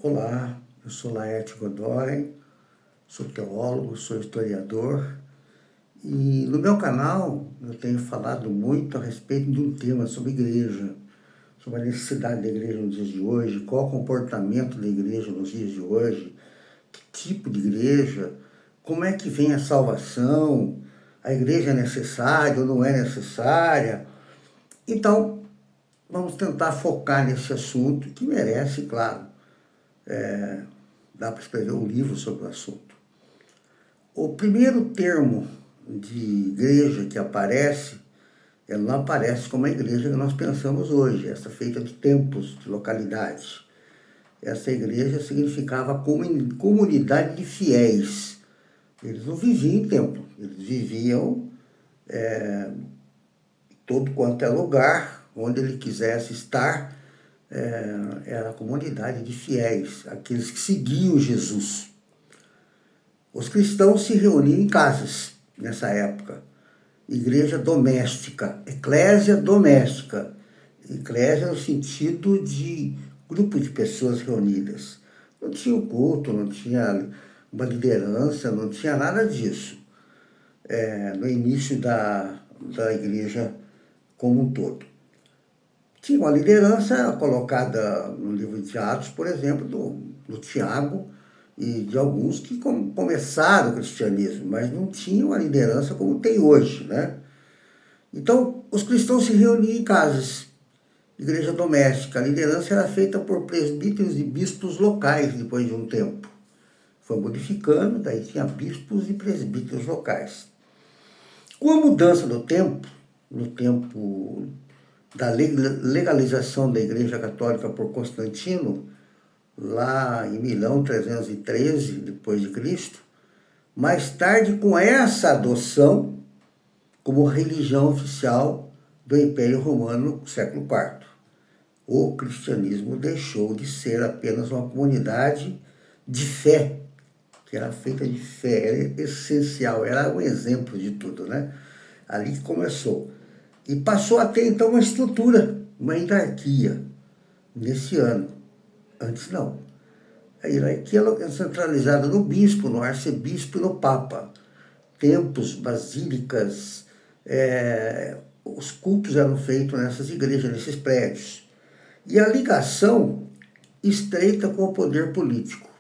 Olá, eu sou Laerte Godoy, sou teólogo, sou historiador e no meu canal eu tenho falado muito a respeito de um tema sobre igreja, sobre a necessidade da igreja nos dias de hoje, qual o comportamento da igreja nos dias de hoje, que tipo de igreja, como é que vem a salvação, a igreja é necessária ou não é necessária. Então, vamos tentar focar nesse assunto que merece, claro, dá para escrever um livro sobre o assunto. O primeiro termo de igreja que aparece, ela não aparece como a igreja que nós pensamos hoje, essa feita de templos, de localidades. Essa igreja significava comunidade de fiéis. Eles não viviam em templo, eles viviam todo quanto é lugar, onde ele quisesse estar, era a comunidade de fiéis, aqueles que seguiam Jesus. Os cristãos se reuniam em casas nessa época. Igreja doméstica, eclésia doméstica. Eclésia no sentido de grupo de pessoas reunidas. Não tinha o culto, não tinha uma liderança, não tinha nada disso. No início da igreja como um todo. Tinha uma liderança colocada no livro de Atos, por exemplo, do Tiago e de alguns que começaram o cristianismo, mas não tinham a liderança como tem hoje, né? Então, os cristãos se reuniam em casas, igreja doméstica. A liderança era feita por presbíteros e bispos locais depois de um tempo. Foi modificando, daí tinha bispos e presbíteros locais. Com a mudança do tempo, no tempo da legalização da Igreja Católica por Constantino, lá em Milão, 313 depois de Cristo, mais tarde com essa adoção como religião oficial do Império Romano, século IV. O cristianismo deixou de ser apenas uma comunidade de fé, que era feita de fé, era essencial, era um exemplo de tudo, né? Ali que começou. E passou a ter, então, uma estrutura, uma hierarquia, nesse ano. Antes, não. A hierarquia é centralizada no bispo, no arcebispo e no papa. Templos, basílicas, os cultos eram feitos nessas igrejas, nesses prédios. E a ligação estreita com o poder político.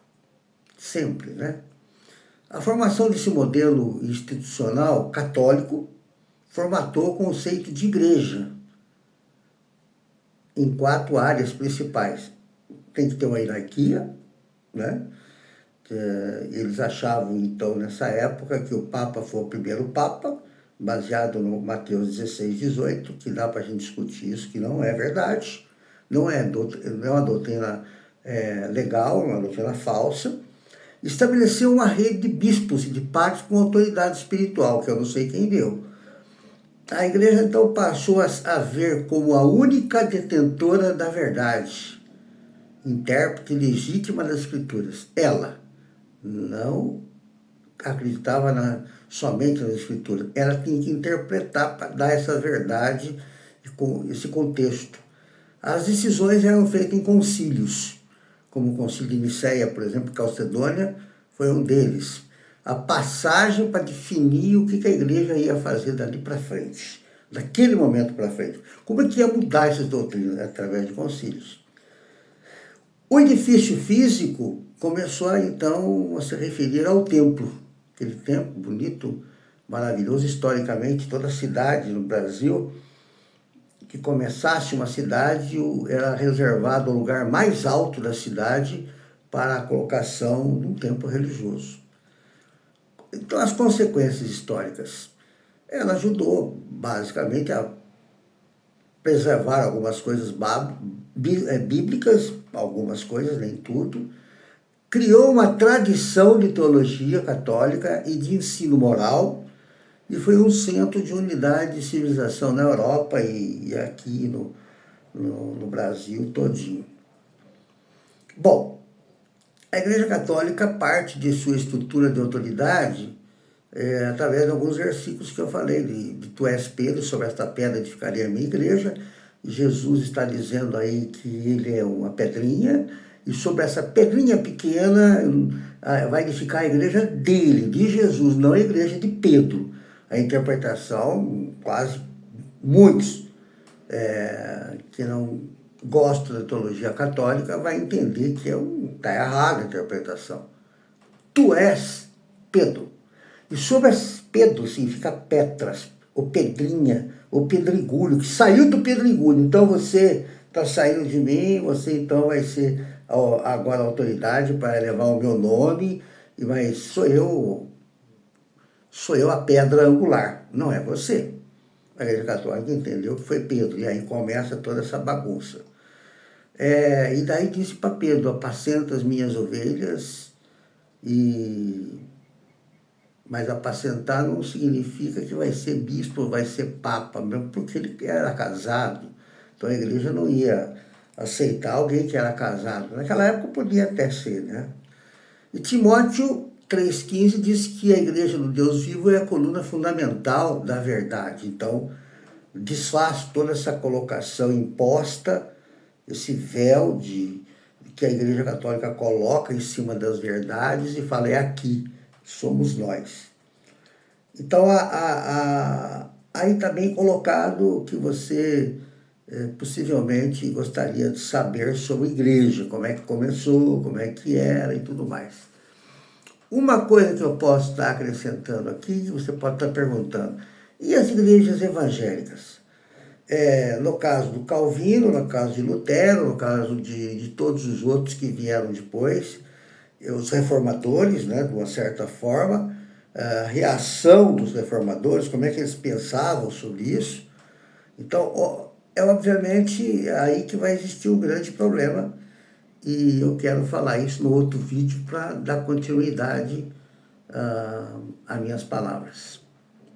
Sempre, né? A formação desse modelo institucional católico formatou o conceito de igreja em 4 áreas principais. Tem que ter uma hierarquia, né? Eles achavam, então, nessa época, que o Papa foi o primeiro Papa, baseado no Mateus 16, 18, que dá para a gente discutir isso, que não é verdade, não é uma doutrina legal, é uma doutrina falsa. Estabeleceu uma rede de bispos e de padres com autoridade espiritual, que eu não sei quem deu. A igreja, então, passou a ver como a única detentora da verdade, intérprete legítima das Escrituras. Ela não acreditava somente nas Escrituras. Ela tinha que interpretar para dar essa verdade com esse contexto. As decisões eram feitas em concílios, como o concílio de Nicéia, por exemplo, Calcedônia foi um deles. A passagem para definir o que a igreja ia fazer dali para frente, daquele momento para frente. Como é que ia mudar essas doutrinas? Através de concílios. O edifício físico começou, então, a se referir ao templo. Aquele templo bonito, maravilhoso, historicamente, toda a cidade no Brasil, que começasse uma cidade, era reservado o lugar mais alto da cidade para a colocação de um templo religioso. Então, as consequências históricas. Ela ajudou, basicamente, a preservar algumas coisas bíblicas, algumas coisas, nem tudo. Criou uma tradição de teologia católica e de ensino moral, e foi um centro de unidade de civilização na Europa e aqui no Brasil todinho. Bom, a Igreja Católica parte de sua estrutura de autoridade através de alguns versículos que eu falei, de Tu és Pedro, sobre esta pedra edificaria a minha igreja. Jesus está dizendo aí que ele é uma pedrinha, e sobre essa pedrinha pequena vai edificar a igreja dele, de Jesus, não a igreja de Pedro. A interpretação, quase muitos que não gostam da teologia católica vai entender que está errada a interpretação. Tu és Pedro. E sobre Pedro significa Petras, ou pedrinha, ou pedregulho, que saiu do pedregulho. Então você está saindo de mim, você então vai ser agora a autoridade para levar o meu nome, mas sou eu a pedra angular, não é você. A Igreja Católica entendeu que foi Pedro, e aí começa toda essa bagunça. E daí disse para Pedro: apacenta as minhas ovelhas, mas apacentar não significa que vai ser bispo, vai ser papa, mesmo porque ele era casado. Então a igreja não ia aceitar alguém que era casado. Naquela época podia até ser, né? E Timóteo 3,15 diz que a igreja do Deus vivo é a coluna fundamental da verdade. Então, desfaz toda essa colocação imposta, esse véu que a Igreja Católica coloca em cima das verdades e fala: é aqui, somos nós. Então, aí está bem colocado o que você possivelmente gostaria de saber sobre a igreja, como é que começou, como é que era e tudo mais. Uma coisa que eu posso estar acrescentando aqui, que você pode estar perguntando: e as igrejas evangélicas? No caso do Calvino, no caso de Lutero, no caso de todos os outros que vieram depois, os reformadores, né, de uma certa forma, a reação dos reformadores, como é que eles pensavam sobre isso. Então, é obviamente aí que vai existir um grande problema, e eu quero falar isso no outro vídeo para dar continuidade às minhas palavras.